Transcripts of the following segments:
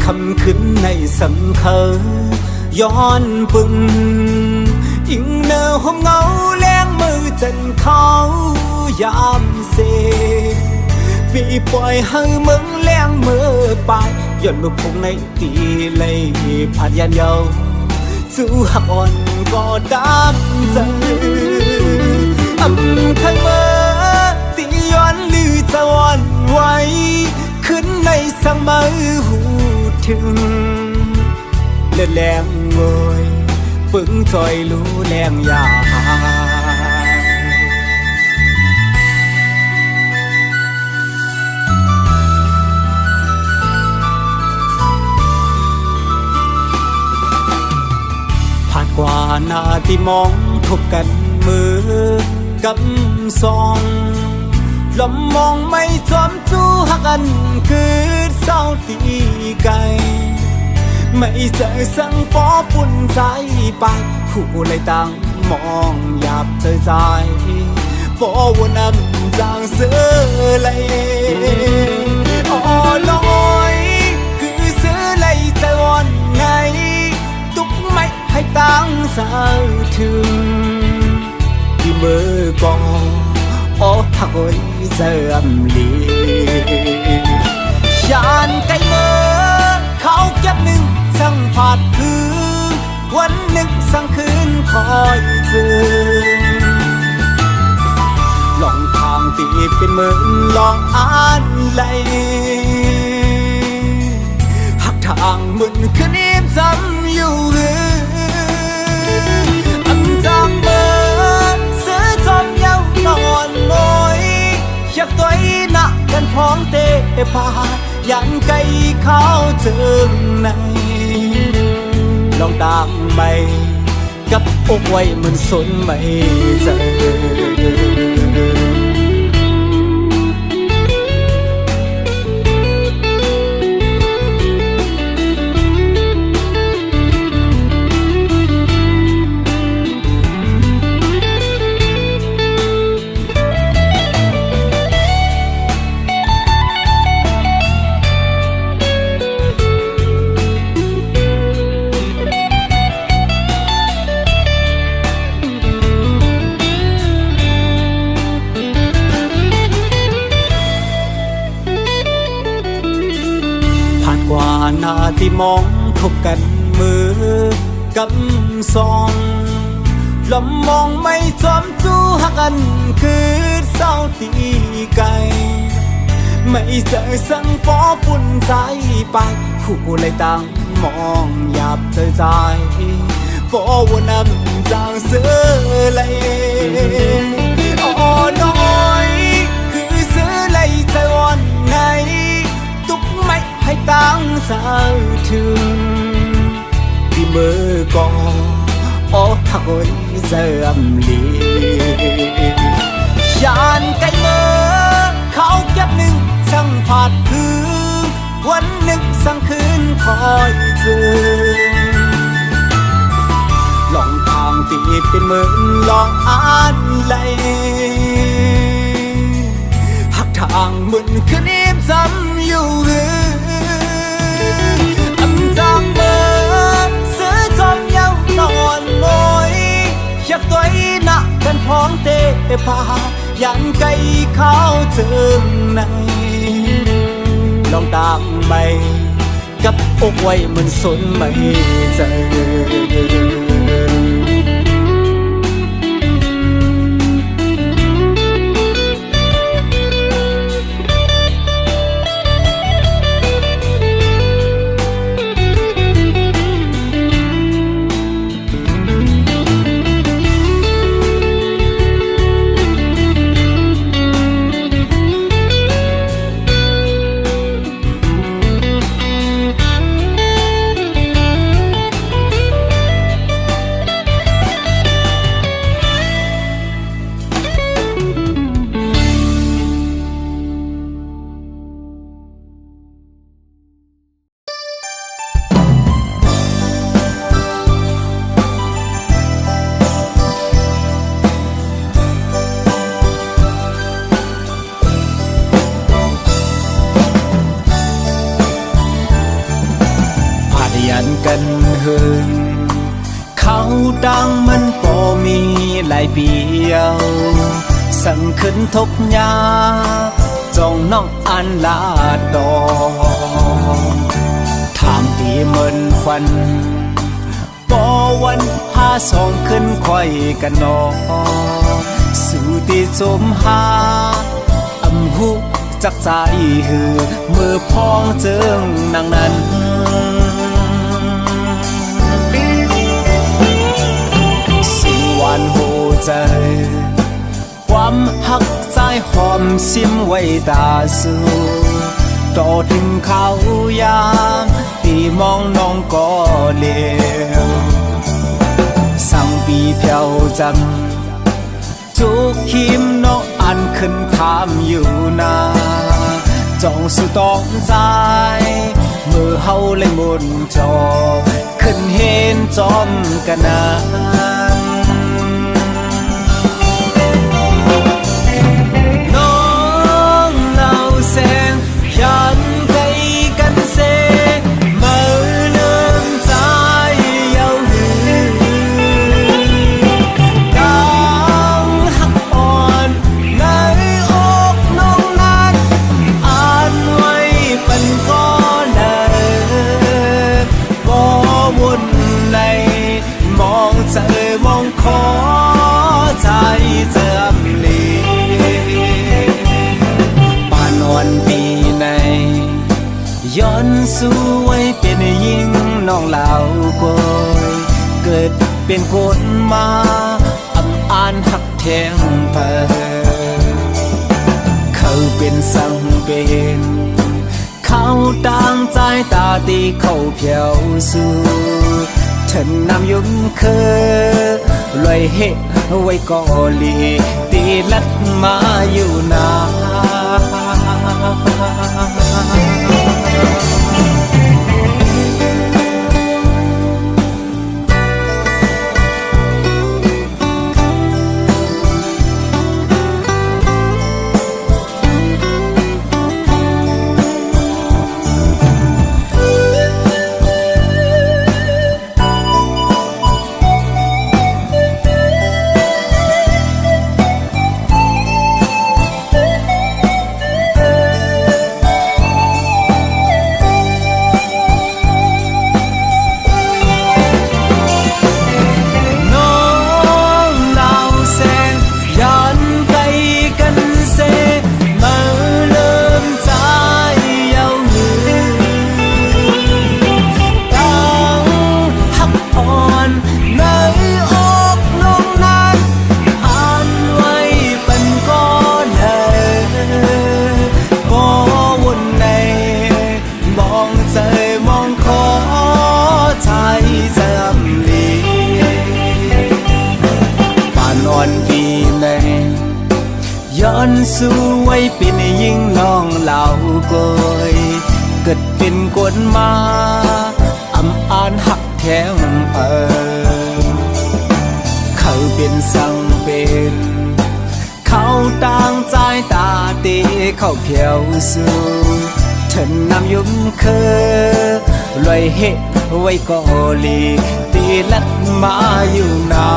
คำขึ้นในสำเคอย้อนปึงอิงเนอห้องเงาแรงมือจันเขายามเซปีปล่อยให้มึงแรงมือไปย้อนมือพงในตีเลยผ่านยันเยาสู้หักอ่อนก็ดำใจเคยเมื่อตีย้อนลือจะวันไว้ขึ้นในสังมือหูถึงเลือดแรงงอยปึงจอยรู้แรงยาผ่านกว่าหน้าที่มองพบกันมือกับซองลมมองไม่จอมจู้หักกันคือเศร้าตีไกลไม่เจอสังปอปุ่นใจไปคู่เลยตั้งมองหยาบเธอใจปอวนนำจางเสือเลยอ๋อลอยคือเสือเลยใจวันไงตุกไม่ให้ตั้งสาวถึงที่มือกองอ๋อหักไว้เสื่อมลียานไกลเมื่อเขาเก็บหนึ่งสั่งผาดคือวันหนึ่งสั่งคืนคอยเจอลองทางตีเป็นเหมือนลองอ่านไหลหักทางมึนคืนนี้จำอยู่จางเบอร์เสือจอมเย้านอนมอยอยากตัวหนักกันพร้อมเตะพายันไกลเขาเจิงในลองตามไปกับอกไว้มันสนไม่เจอหน้าที่มองพบกันมือกับซองลมมองไม่จอมจู้หักกันคือเศร้าตีไกลไม่เจอสังปอปุ่นใจไปคู่เลยตั้งมองหยาบเธอใจปอวนนำจางเสือเลยอ๋อน้อยคือเสือเลยใจวันไงตุกไม่ให้ตั้งสาวถึงที่มือกออ๋อหักไว้เสื่อมลียานไกลเมื่อเขาเก็บหนึ่งสั่งผาดคือวันหนึ่งสั่งคืนคอยเจอลองทางตีเป็นเหมือนลองอ่านไหลหักทางมึนคืนนี้จำอยู่จางเบอร์เสือจอมเย้านอนมอยอยากตัวหนักกันพร้อมเตะพายันไกลเขาเจิงในลองตามไปกับอกไว้มันสนไม่เจอ กันเฮิงเขาดังมันบ่มีหลายเปียวสั่งขึ้นทบยาจองน้องอันลาดอทางตีเหมือนฟันบ่วันหาสองขึ้นค่อยกันนอสู่ที่สมหาอำหุจักใจหือมือพ้องเจิงนางนั้นสิ่งหวานหูใจความหักใจหอมซิมไว้ตาสู่ต่อถึงเขายามที่มองน้องก็เลี้ยวสั่งปีเพียวจังจุกคิมน้องอันขึ้นถามอยู่นาจ้องสุตองใจมือเฮาเลยมุนจอขึ้นเห็นจอมกันนานน้องเล่าแสงยันใจกันเซมือเลื่อมใจเย้าหือหักอ่อนในอกน้องนั้นอ่านไว้เป็นก้อนเลยบ่วุ่นในมองเจอมองขอใจเจิมลีป่านวันปีในย้อนสู้ไว้เป็นยิ่งน้องเหล่าก้อยเกิดเป็นคนมาอำอ่านหักแทงเพิเขาเป็นสังเป็นเขาต่างใจตาตีเขาเพียวสู้ฉันนำยุ่งเคยลอยเหตุไว้ก่อลีตีลัดมาอยู่นาย้อนสู้ไว้เป็นยิ่งน้องเหล่าก้อยเกิดเป็นกวนมาอำอ่านหักแทงเพิงเขาเป็นสังเป็นเขาต่างใจตาตีเขาเพียวสู้ฉันนำยุ่งเคยลอยเหตุไว้ก่อลีตีลัดมาอยู่นา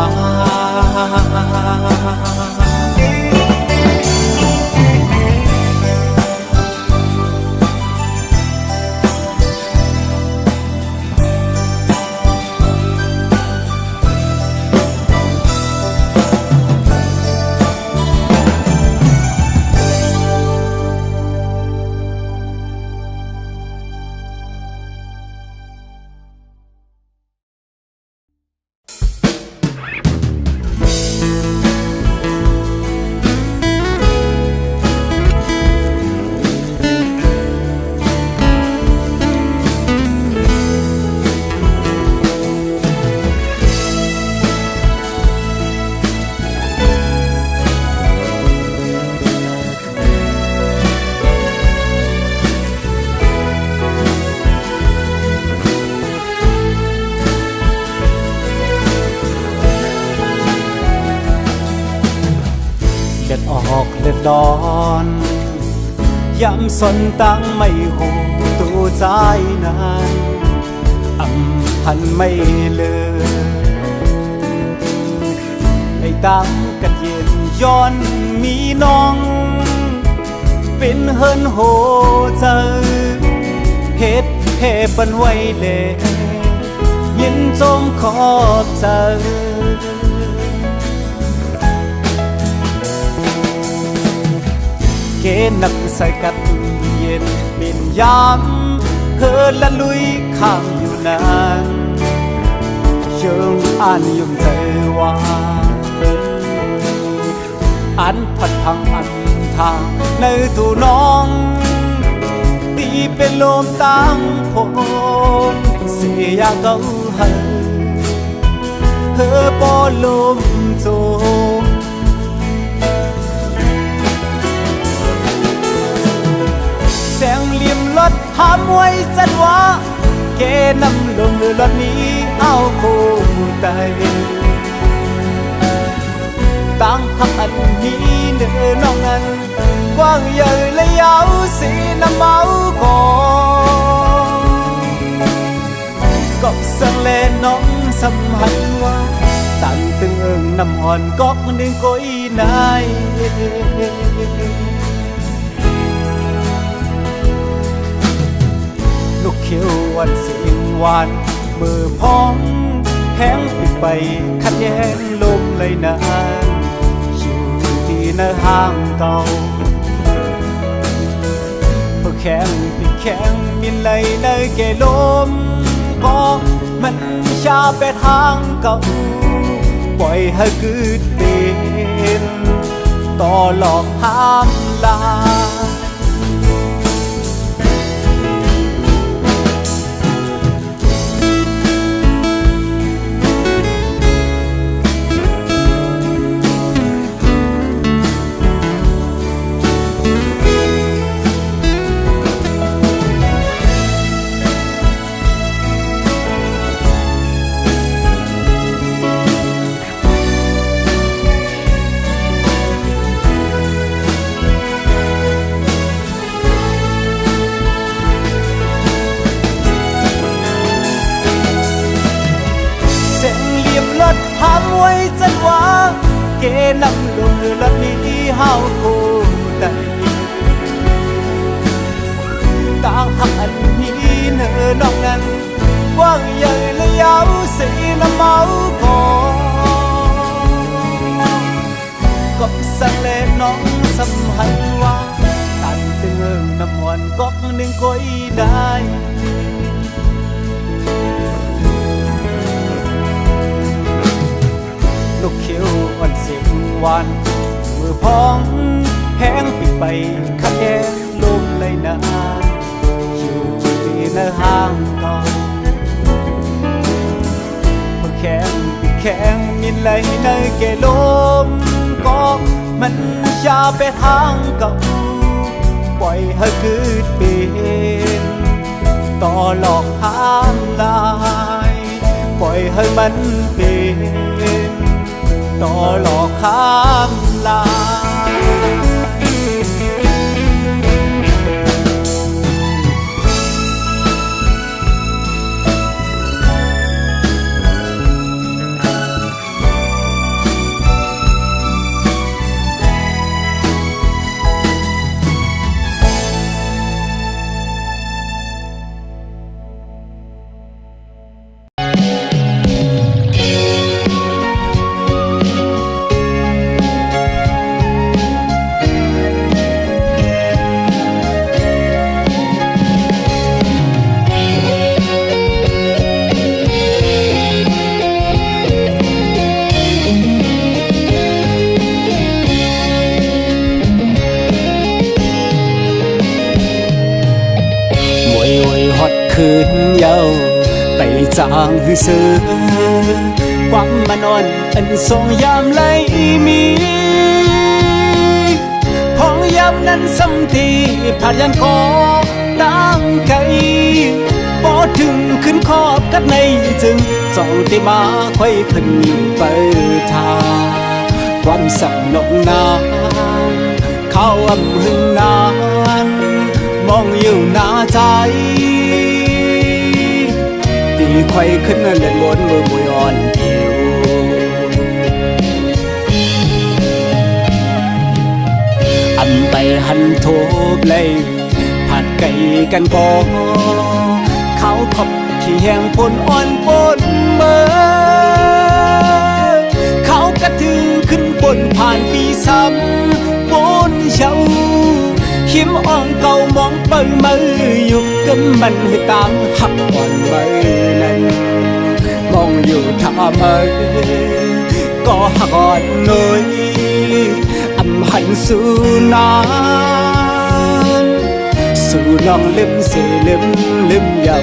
เลือดร้อนย้ำสนตั้งไม่หูตัวใจนั้นอำ พันธ์ไม่เลือในตั้งกันเย็นย้อนมีน้องเป็นเฮินโหเจอเฮ็ดให้ปันไว้เลยินจมขอบเจอเกนักใส่กัดเย็นบินยามเฮินละลุยข้างอยู่นานเชิงอ่านยุ่มใจว่าอันพัดพังอันทางในตัวน้องตีเป็นลมตั้งพงเสียเก่าให้เธอปอลมโจมแสงเหลี่ยมรถหามไว้จันว่าเกนำลงรถนี้เอาคู่ใจตั้งหักอันนี้เดินน้องนั้นกว้างใหญ่และยาวสีน้ำเมาก่อนก็สังเลน้องสัมหันว่าตั้งตึงเอิงน้ำอ่อนก็หนึ่งก้อยนายลูกเขียววันเสียงหวานมือพองแห้งปิดไปขัดแย้งลมเลยนานอยู่ที่ในห้างเก่าเพื่อแข็งปิดแข็งมินเลยในเกลมก็มันชาเป็ดห้างเก่าปล่อยให้กึดเป็นต่อหลอกห้ามลาหามไว้จันว่าเกนำลงรถนี้เฮาคู่ใจต่างหักอันนี้เนื้อน้องนั้นกว้างใหญ่และยาวสีน้ำเมาก่อนก็สั่งเล่นน้องสัมพันธ์ว่าตันตึงเอิงน้ำวันก็หนึ่งก้อยได้ลูกเขียวอ่อนเสียงหวานมือพองแห้งปิดไปขัดแย้งลมเลยนานอยู่ที่ในห้างเก่าเพื่อแข็งปิดแข็งมินเลยในเกลมก็มันชาเป็ดห้างเก่าปล่อยให้กึดเป็นต่อหลอกห้ามลายปล่อยให้มันเป็นต่อหลอกข้ามลาคืนเยาไปจางหือเสือความมันอ่อนอันทรงยามไหลมีพองยามนั้นซ้ำทีผ่านยันคอตั้งไกลพอถึงขึ้นขอบกับในจึงเจ้าที่มาค่อยขึ้นไปทาความสับนกนาเข้าอำหึงนานมองอยู่หน้าใจตี ค่อยขึ้นเล่นบนมือมวยอ่อนเดียวอันไปหันโทบเลยผัดไก่กันพอเขาขอบขี้แห้งปนอ่อนปนเมื่อเขากระถึงขึ้นบนผ่านปีซ้ำบนเช้าหิมอ่องเก่ามองเปิดมืออยู่กำมันให้ตามหักอ่อนมือนั้นมองอยู่ท่ามือก็หักอ่อนหน่อยอำหันสู่นานสู่น้องลืมเสียลืมเยา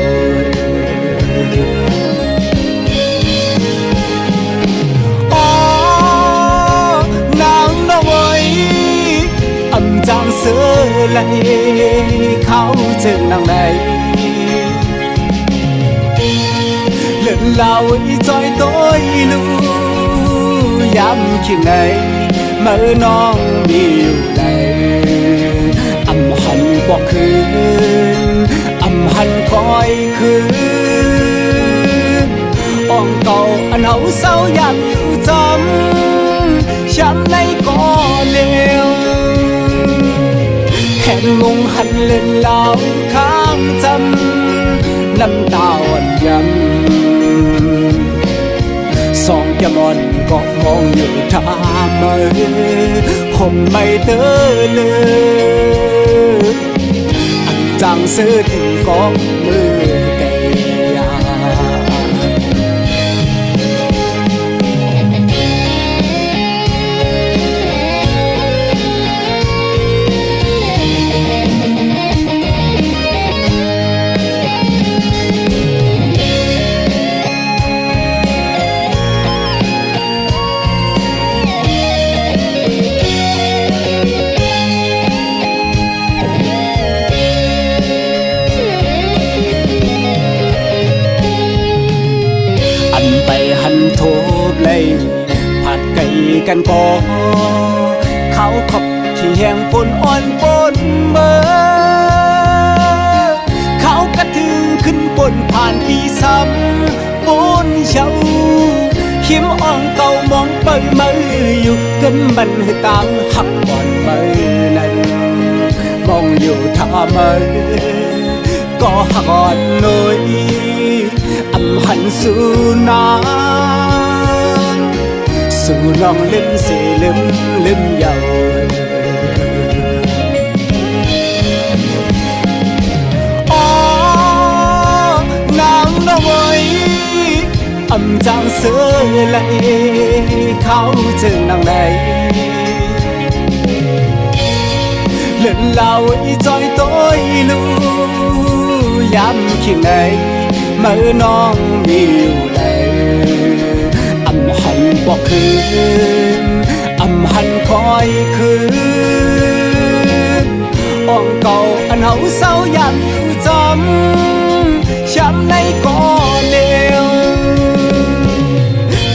อำจางเสือไหลเขาเจอนังใดเลื่อนเล่าอีจอยต้อยลูย้ำคิดไหนเมื่อน้องมีอยู่ไหนอำหันบอกคืนอำหันคอยคืนอ่องเก่าอันเฮาเศร้าอยากอยู่จำช้ำในก่อเลวแห่งงงหันเล่นเล่าข้างจำน้ำตาอ่อนย้ำสองแก้มอ่อนก็มองอยู่ท่ามือคงไม่เต้อเลยอันจางซื้อถึงก็มือไก่ยาไปหันโทบเลยผัดไก่กันก่อเขาขอบขี้แห้งปนอ่อนปนเมื่อเขากระถึงขึ้นบนผ่านปีซ้ำบนเช้าหิมอ่องเก่ามองเปิดมืออยู่กันมันให้ตามหักอ่อนมือนั้นมองอยู่ท่ามือก็หักอ่อนหน่อยอำหันสู่นานสู่น้องลืมเสียลืมเยาอ๋อนางน้อยอำจางเสือไหลเขาจึงนางใดเล่นเล่าอีจอยต้อยลูย้ำคิดไหนเมื่อน้องมีอยู่แล้วอำหันบอกคืนอำหันคอยคืนอ่องเก่าอันเฮาเศร้าอยากอยู่จำช้ำในก่อเลว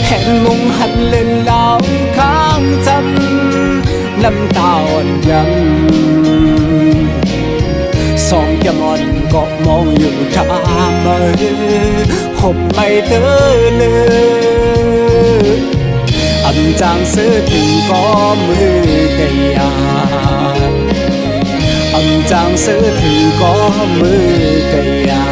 แห่งงงหันเล่นเล่าข้างจำน้ำตาอ่อนย้ำสองแก้มอ่อนก็มองอยู่ท่ามือคงไม่เต้อเลยอำจางซื้อถึงก็มือไก่ยาอำจางซื้อถึงก็มือไก่ยา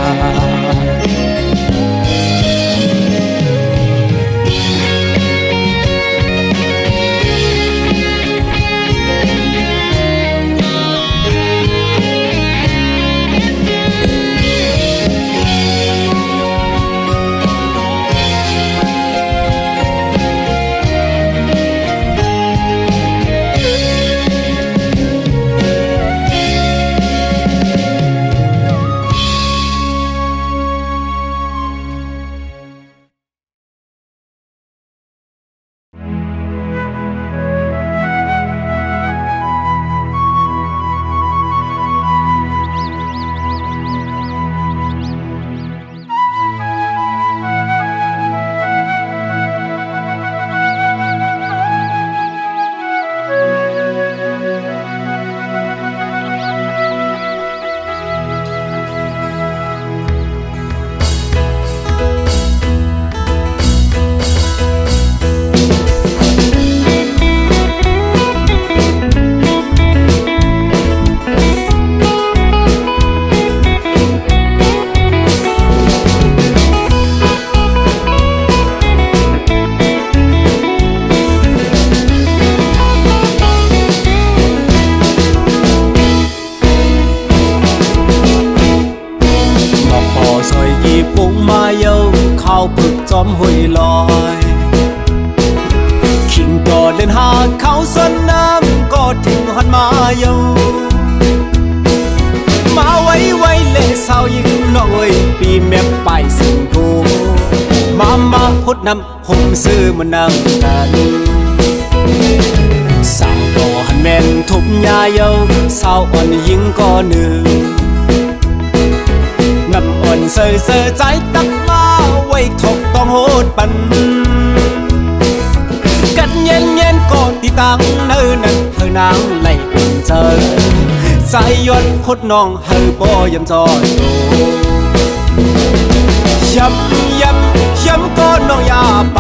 ยีปุงมาเยาเข้าผึกจอมห้วยลอยขิงก็เล่นหาเขาสนน้ำก็ทิ้งหันมาเยามาไว้เล่สาวยิงน้อยปีแม่ไปสิงกูมาพุดนำผมซื้อมานั่งกันสาวก็หันแม่นทุบยาเยาสาวอ่อนยิงก็หนึ่งน้ำอ่อนเซ่อใจตักมาไว้ถกต้องโหดปันกันเย็นก็ตีตังเนื้อนั้นเธอนางไล่เป็นเจอสายยนพุดน้องเฮาบ่ยำจอยโตย้ำก็น้องอย่าไป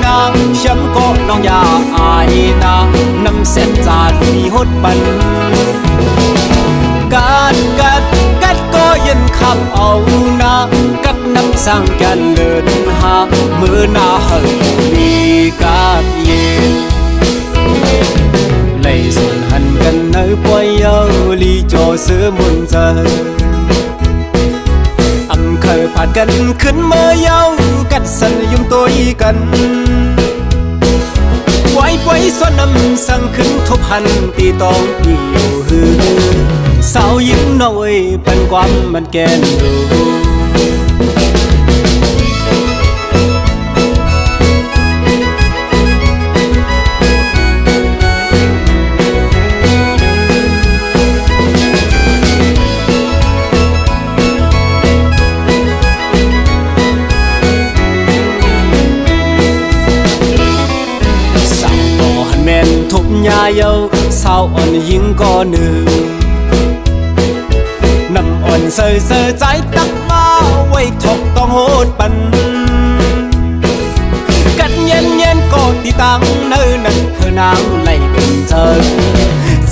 นะย้ำก็น้องอย่าอายนะน้ำเส้นจาดมีหดปันกัดก็ยันขับเอานะกัดน้ำสั่งกันเลินหามือหน้าเฮามีกาดเย็นเลยส่วนหันกันเนื้อปล่อยเยาลีโจซื้อมุนเจอเคยผ่านกันขึ้นเมื่อเยากัดสันยุ่มตัวอีกันไว้ส่วนน้ำสั่งขึ้นทบหันตีตองเดียวหือสาวยิ้มน้อยเป็นความมันแกนดูทุบยาเยาสาวอ่อนยิงก็หนึ่งน้ำอ่อนเซ่อใจตักมาไว้ถกต้องโหดปันกัดเย็นก็ตีตังเนื้อนั้นเธอนางไล่เป็นเจอ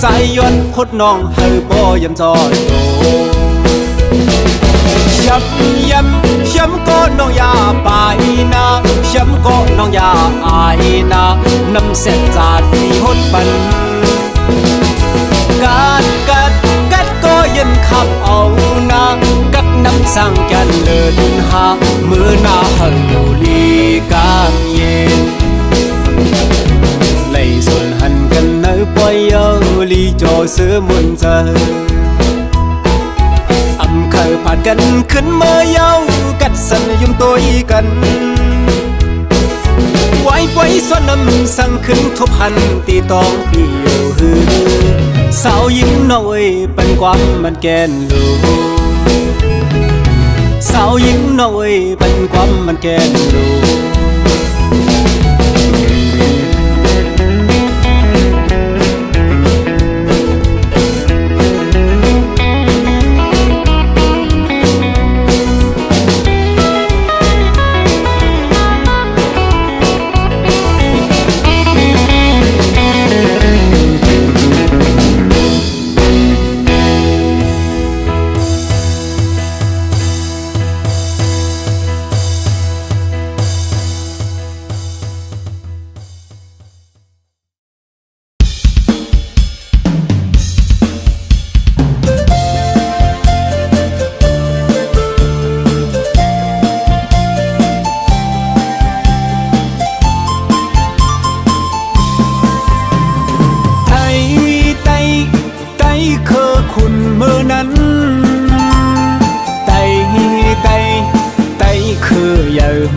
สายยนพุดน้องเฮาบ่ยำจอยโตย้ำก็น้องอย่าไปนะย้ำก็น้องอย่าอายนะน้ำเส้นจาดมีหดปันกัดก็ยันขับเอานะกัดน้ำสั่งกันเลินหามือหน้าเฮาลีกาเย็นเลยส่วนหันกันเนื้อปล่อยเยาลีโจซื้อมุนเจอเคยผ่านกันขึ้นเมื่อเยากัดสันยุ่มตัวอีกันไว้ส่วนน้ำสั่งขึ้นทบหันตีตองเดียวหือสาวยิ้มน้อยเป็นความมันแกนดูสาวยิ้มน้อยเป็นความมันแกนดู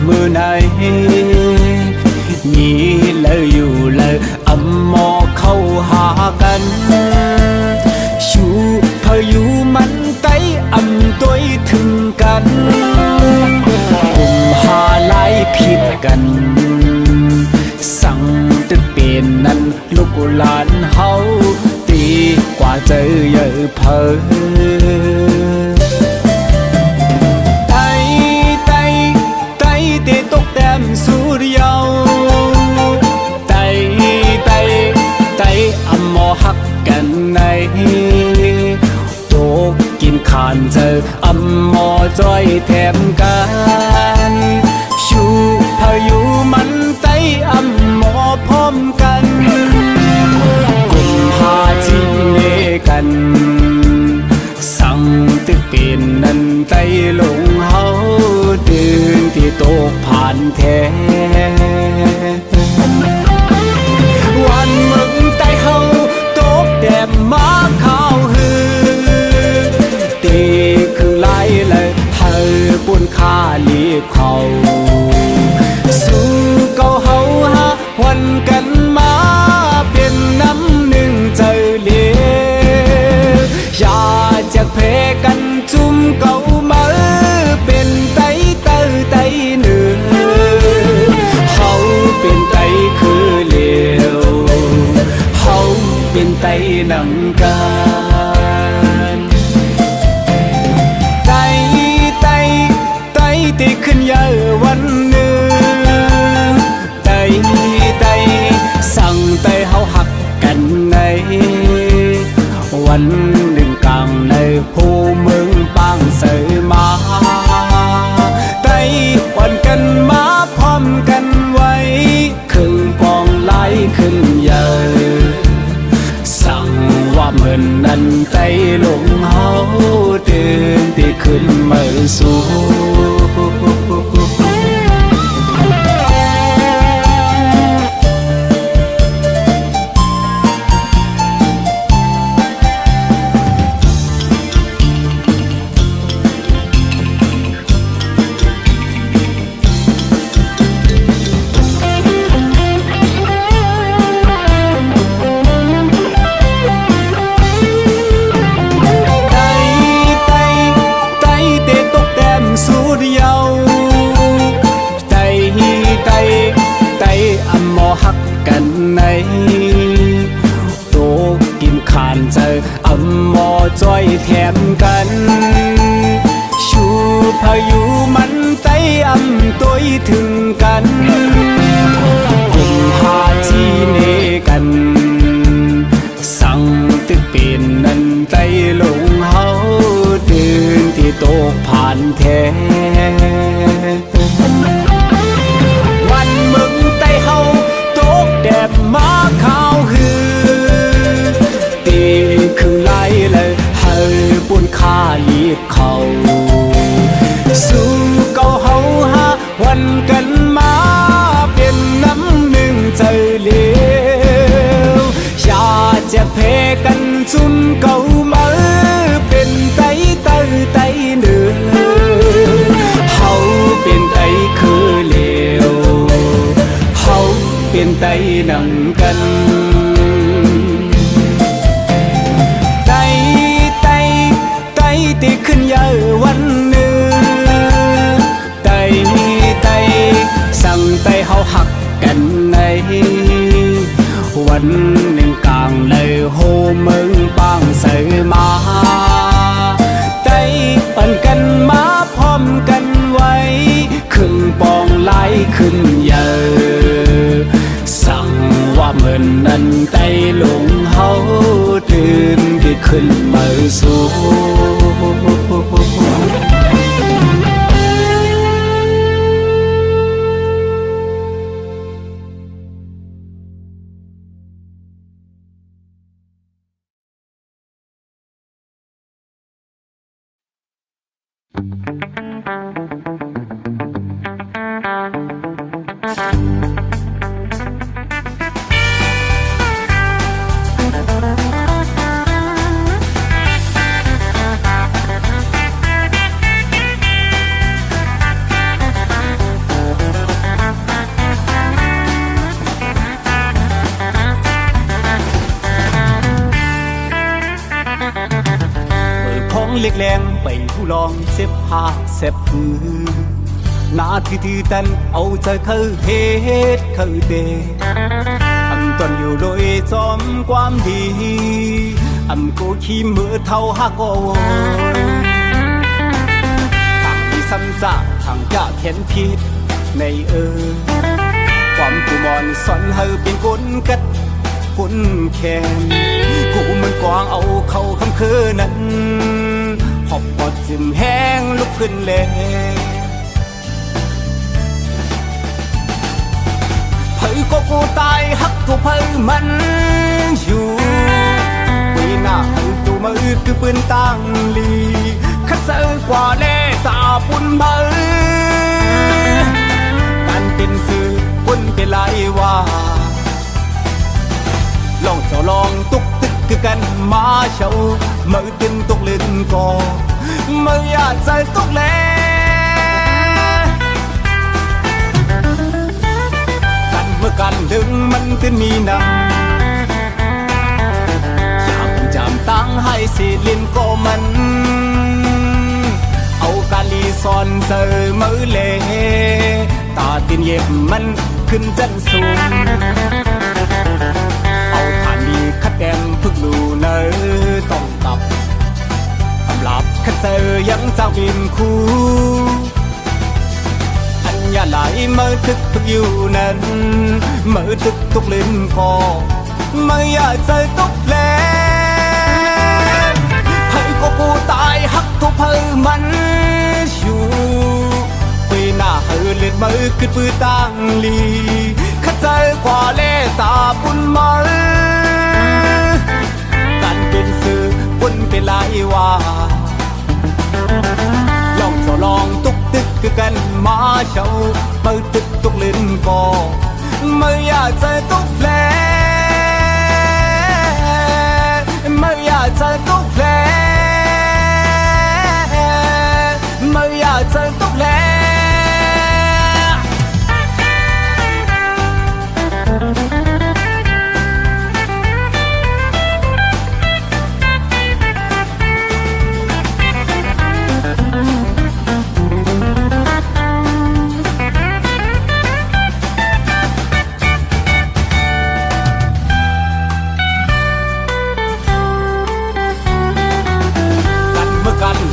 มือไหนมีเลยอยู่เลยอำมอเข้าหากันชูพายุมันไตอำตัวถึงกันกุมหาไล่ผิดกันสั่งตึกเป็นนั้นลูกหลานเฮาตีกว่าเจอเยอะเพอตกแต้มสุริยาวไตอำมอหักกันในตกกินขานเจออำมอจ้อยแถมกันชูพายุมันไตอำมอพร้อมกันกุมหาจิเนกันสั่งตึกเป็นนั้นไตลงเฮา แท้วันมึงใต้เฮาตกแดดมาข้าวหือตีคือไล่เลยเธอปุ่นค่าลีบเขาสู้เก่าเฮาหาวันกันมาเป็นน้ำหนึ่งใจเลี้ยอย่าจากเพกันจุ่มเก่ามาเป็นไตเตอไตเหนือเขาเป็นไตคือเหลวเขาเป็นไตหนังกันไตตีขึ้นเยอะวันหนึ่งไตสั่งไตเฮาหักกันในวันหนึ่งกลางในผู้เมืองปางเสยมาไตวันกันมาพร้อมกันไว้ครึ่งปองไหลขึ้นเยอะสั่งว่าเหมือนนั้นไตลงเฮาเดินที่ขึ้นมาสู่หักกันในโตกินขานเจออำมอจ้อยแถมกันชูพายุมันไตอำตัวถึงกันกุมหาจีเนกันสั่งตึกเป็นนั้นไตลงเฮาเดินที่โตผ่านแท้วันมึงไตเฮาแดดมาข้าวหือตีคือไล่เลยเฮาปุ่นค่าลีบเขาสู้เก่าเฮาหาวันกันมาเป็นน้ำหนึ่งใจเลี้ยวอย่าจะเพกันจุนเก่ามาเป็นไตเหนือเฮาเป็นไตคือเลวเฮาเป็นไตหนังกันไตตีขึ้นเยอะวันหนึ่งไตสั่งไตเฮาหักกันในวันหนึ่งกลางเลยโฮเมืองปางเสยมาไตปั่นกันมาพร้อมกันไว้ครึ่งปองไหลขึ้นเยอะสั่งว่าเหมือนนั้นไตลงเฮาตื่นที่ขึ้นมาสู่ เล็กแรงไปผู้ลองเสพผ้าเสพมือนาที่ตันเอาใจเขาเฮ็ดเขาเดอำตอนอยู่โดยจอมความดีอำกูขี้มือเท่าฮักโอทางมีซ้ำจากทางยากเห็นผิดในความกูมอนสอนให้เป็นคนกัดคนแค้นกูมันกวางเอาเข้าคำคือนั้นหอบปอดจิมแห้งลุกขึ้นเลยเผยก็กูตายฮักตัวเผยมันอยู่วีหน้าหันตัวมือคือปืนตั้งลีคัดเสือกว่าเล่ตาปุ่นมือการ กันมาเช่าเมื่อตึงตกลื่นก่อเมื่ออยากใจตกแลกันเมื่อกันถึงมันตึงมีนำอยากจำตั้งให้สิลินก็มันเอากาลีซอนเซอมือเลตาตินเย็บมันขึ้นจันสูงเอาฐานดีคัดแดงพึกลูเนอต้องตับกำลับคัดเจอยังเจ้าบินคู่อันยาไหลเมื่อทึกพึกอยู่นั้นเมื่อทึกตุกลิ้นคอเมื่ออยากใจตุกแลให้ก็กูตายหักทุกเพอมันอยู่ปีหน้าเฮเลือดมือขึ้นปืนตั้งลีขัดใจกว่าเล่ตาปุ่นมือกันเป็นสื่อปุ่นเป็นลายว่าลองลองตุกตึกคือกันมาเช่ามือตึกตุกลิ้นก่อไม่อยากใจตุกแผลไม่อยากใจตุกแผลไม่อยากใจตุกแผล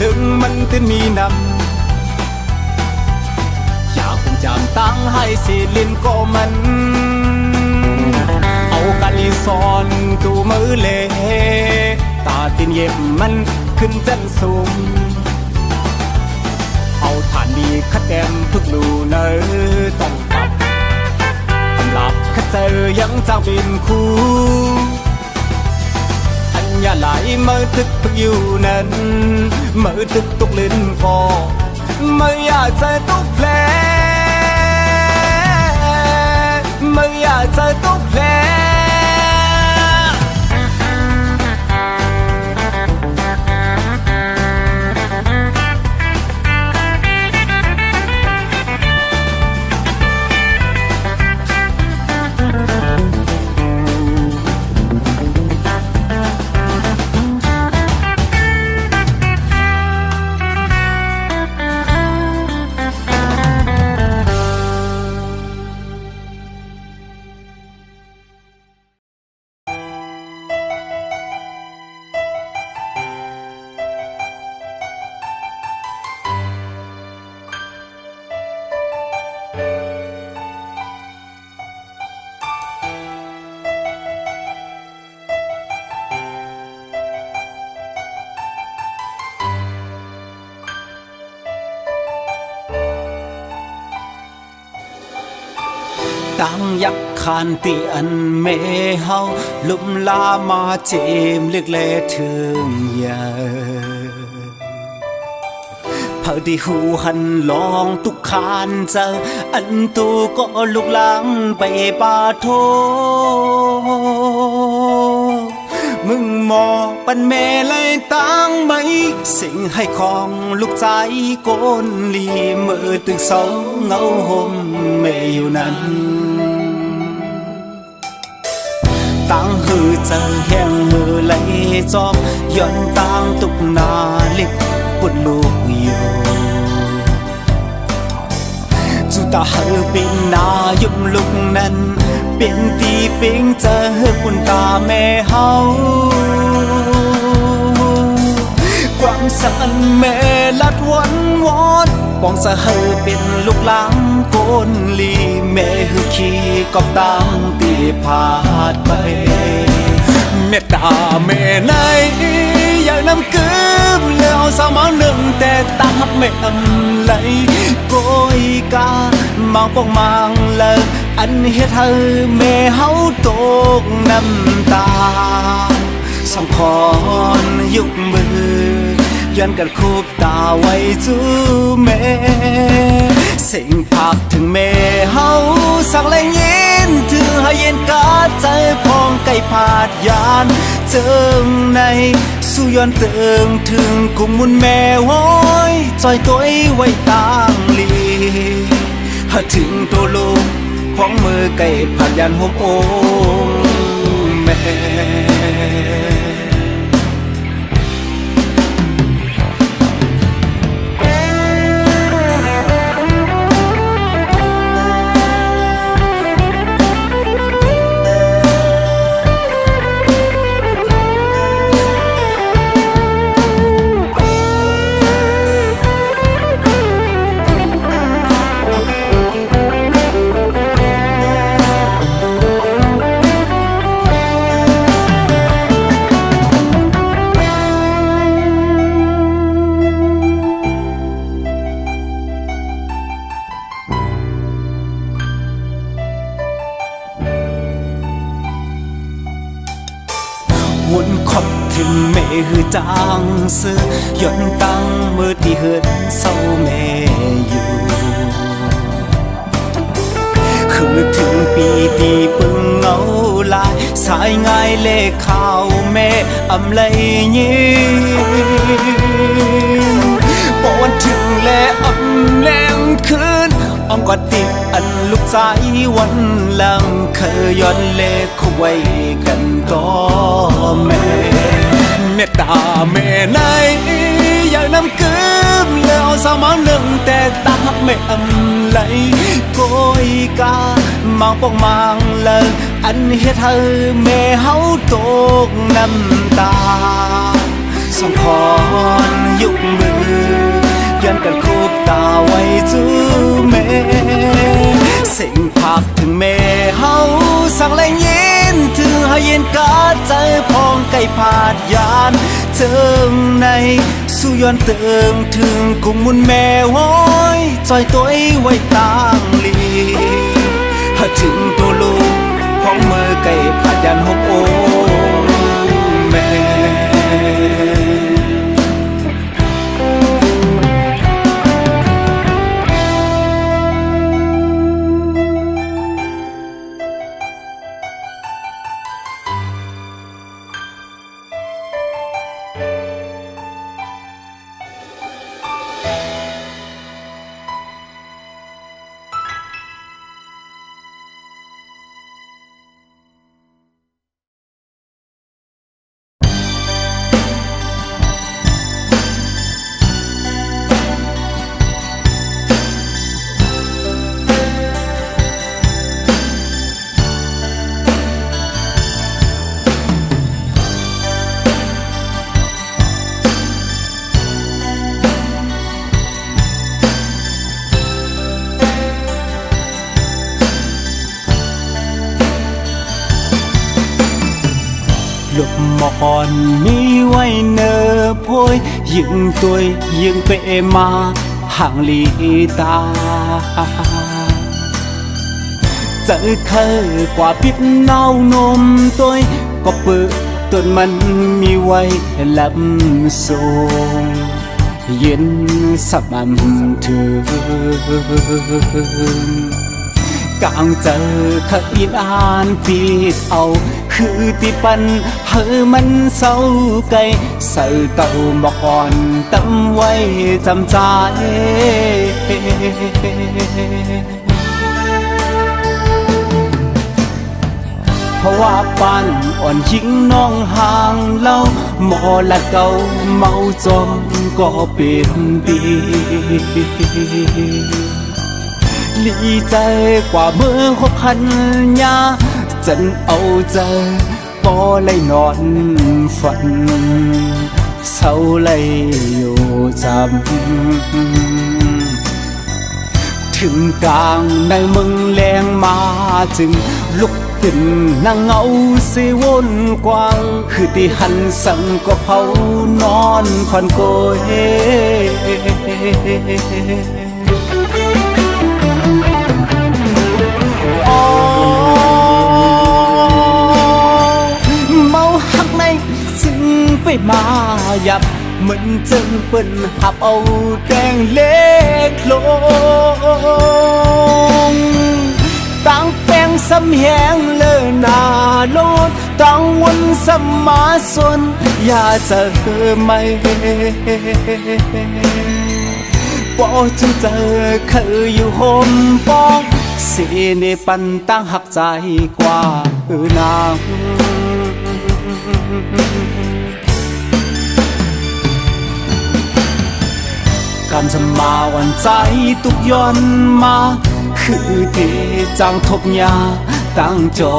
ถึงมันจะมีนำอยากคงจำตั้งให้สิลินก็มันเอากาลีซอนตูมือเลตาตินเย็บมันขึ้นจันสูงเอาฐานดีคัดแดมพึกลูเนอต้องตับกำลับคัดเจอยังเจ้าบินคู่อย่าไหลเมื่อทึกพึกอยู่นั้นเมื่อทึกตุกลิ้นคอไม่อยากใจตุกแผลไม่อยากใจตุกแผลตั้งยักษ์คานเตียนเมเฮาลุมลามาเจมเลือกเลถึงยาพอดีหูหันลองตุกคานเจออันตูก็ลุกลังไปปาโทมึงมองปันเมเลยตั้งไหมสิ่งให้ของลูกใจโกนลีเมื่อตึกเสาเงาห่มไม่อยู่นั้นตั้งหือเจอแห้งมือไหลจอมย้อนตั้งตุกนาเล็กปุ่นลูกอยู่จุตาหือเป็นนายุบลุกนั้นเป็นตีปิงเจอปุ่นตาแม่เฮาความสันแม่ลัดวันวอนปองสะหือเป็นลูกหลังโกนลีแม่หือขี้กอบตั้งตีพาดไปเมตตาแม่ไหนอยากนำกึบแล้วสาวมาหนึ่งแต่ตาแม่อำไหลโกยกามังปองมังเลยอันเฮ็ดให้แม่เฮาตกน้ำตาสำคอนยุกมือ ย้อนกันคูบตาไว้จูแม่สิ่งภาคถึงแม่เฮาสักแรงยินถึงให้เย็นกาใจพองไก่ผาดยานเจิงในสู้ย้อนเติงถึงกุมมุนแม่ห้อยจอยตัวไว้ต่างลีหาถึงตัวลูกของมือไก่ผาดยานห่มโองแม่วนขอบถึงแม่คือจางเสือย่อนตั้งมือที่เหินเศร้าแม่อยู่คือถึงปีตีปึงเงาลายสายง่ายเลขข่าวแม่อำไลยิ้มบอกวันถึงและอำแรงคืนอ้อมกอดติดอันลูกใจวันหลังเคยย้อนเลขเข้าไว้กันก็แม่เมตตาแม่ไหนอยากนำกืมแล้วสาวมาหนึ่งแต่ตาไม่อำไหลโกยกามางปองมางเลยอันเฮ็ดให้แม่เฮาตกน้ำตาสองคอนยุกมือย้อนกันคูบตาไว้จูแม่สิ่งภาคถึงแม่เฮาสักแรงยินถึงให้เย็นกาใจพองไก่ผาดยานเจิงในสู้ย้อนเติงถึงกุมมุนแม่ห้อยจอยตัวไว้ต่างลีหาถึงตัวลูกของมือไก่ผาดยานห่มโอแม่ลูกมอนมีไว้เนอพวยยิงตัวยิงเปมาห่างลีตาเจอเคยกว่าพิษเน่านมตัวก็เปิดต้นมันมีไว้ลำสูงเย็นสับมันถึงกลางเจอขยินอ่านปีดเอาคือที่ปันเฮอมันเศร้าไกลใส่เต้าบอกอ่อนตั้มไว้จำใจเพราะว่าปันอ่อนยิงน้องห่างเล่าหมอละเก่าเมาจมก็เป็นปีลีใจกว่าเมื่อคบคันยาจนเอาใจปอเลยนอนฝันเศร้าเลยอยู่จำถึงกลางในมึงแรงมาจึงลุกขึ้นนั่งเงาเสวนกว้างคือที่หันสั่งก็เผานอนฝันโกยเมาหักในซึ่งไปมาหยับ เหมือนจึงเปิ้นหับเอาแดงเล็กลงตั้งแปงสำแหงเลยนาโลดตั้งวนสมาสนอย่าจะไม่ปอจูเจอเคยอยู่โฮมปองเสียในปันตั้งหักใจกว่านางการจะมาวันใจตุกย้อนมาคือที่จังทบยาตั้งจอ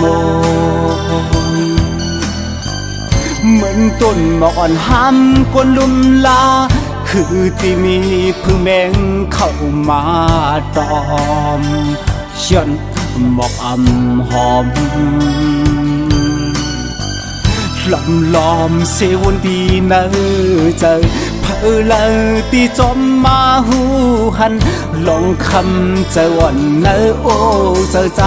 มงเหมือนต้นหมอกอ่อนห้ำกวนลุมลาคือที่มีพึ่งแมงเข้ามาตอมฉันหมอกอ่ำหอมลำล้อมเสวนดีเนอเจอเพอเลยตีจอมมาหูหันลองคำเจอวันเนอโอเจอใจ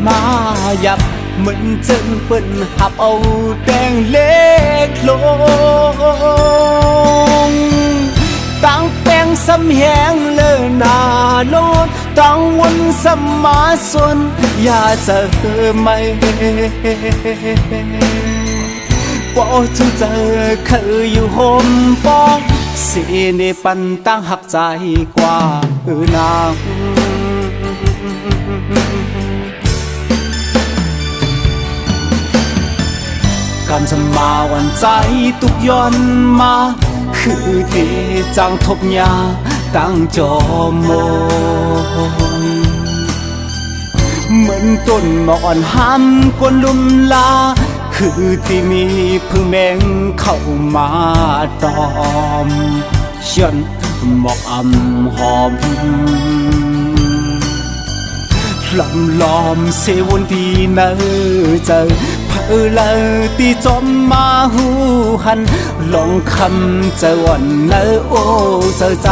มาหยับเหมือนจึงเปิ้นหับเอาแดงเล็กลงตั้งแปงสำแหงเลยนาโลดตั้งวนสมาสนอย่าจะไม่ปอจูเจอเคยอยู่โฮมปองเสียในปันตั้งหักใจกว่านางการจะมาวันใจตุกย้อนมาคือที่จังทบยาตั้งจอมงเหมือนต้นหมอกอ่อนห้ำกวนลุมลาคือที่มีพึ่งแมงเข้ามาตอมฉันหมอกอ่ำหอมลำล้อมเสวนดีเนอเจอเพอเลยตีจอมมาหูหันลองคำเจอวันเนอโอเจอใจ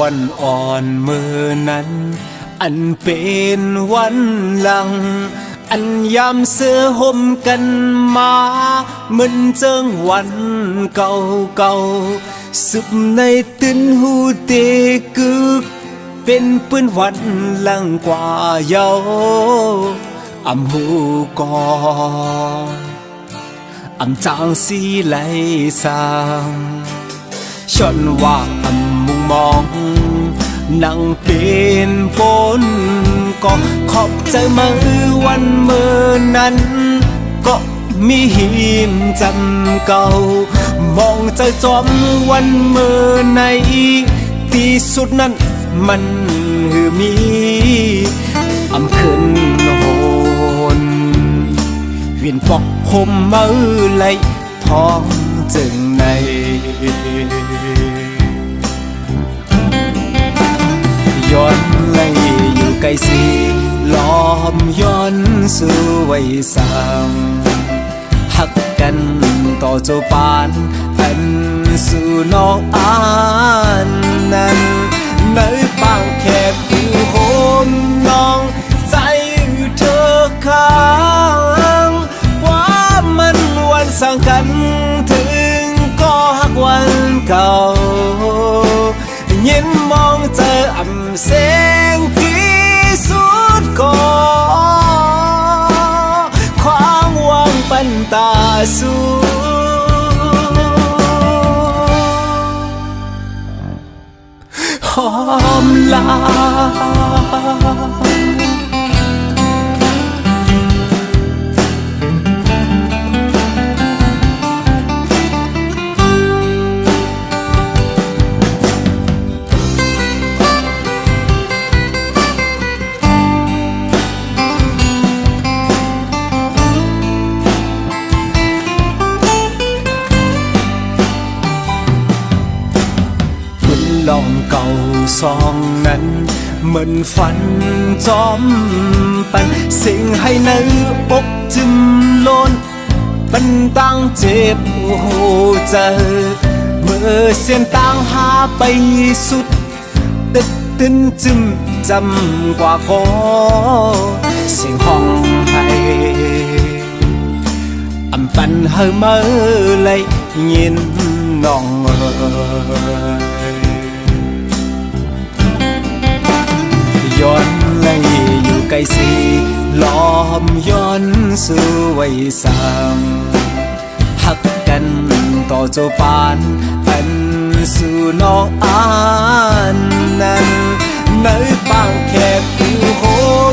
วันอ่อนมือนั้นอันเป็นวันหลังอันยามเสื้อห่มกันมาเหมือนเจิงวันเก่าเก่าสุบในตื่นหูเตกึกเป็นปืนวันหลังกว่าเยาอำหูก่อนอำจางสีไหลสางชนว่าอำมุงมองนั่งเป็นปนก็ขอบใจมือวันมือนั้นก็มีหิมจำเก่ามองใจจอมวันมือในที่สุดนั้นมันหือมีอำขึ้นโหนเวียนปอกห่มมือไหลท้องจึงใน ย้อนไล่อยู่ไกลสีล้อมย้อนสู่ไว้สามหักกันต่อเจ้าปานอันสู่น้องอานนั้นในปางแคบอยู่โหมน้องใจเธอค้างว่ามันวันสร้างกันถึงก็หักวันเก่ายินมองเจออ่ำแสงที่สุดก็ความหวังปันตาสู่หอมลาลองเก่าซองนั้นเหมือนฝันจอมปันสิ่งให้ในอกจึมล้นปันตั้งเจ็บหัวใจเมื่อเส้นต่างหาไปสุดตึกตึนจึมจำกว่าก็เสียงห้องให้อำปันเฮอเมื่อเลยยินน้องย้อนไล่อยู่ไกลสีล้อมย้อนสู่ไว้สามหักกันต่อเจ้าปานอันสู่น้องอานนั้นในปางแคบอยู่โห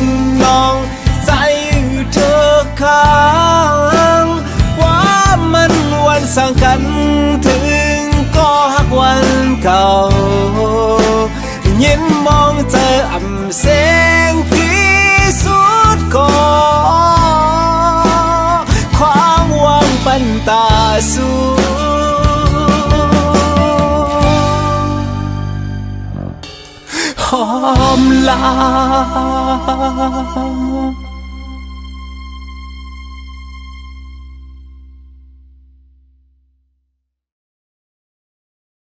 มน้องใจเธอค้างว่ามันวันสร้างกันถึงก็หักวันเก่ายินมองเจออ่ำแสงที่สุดก็ความหวังปันตาสู่หอมลา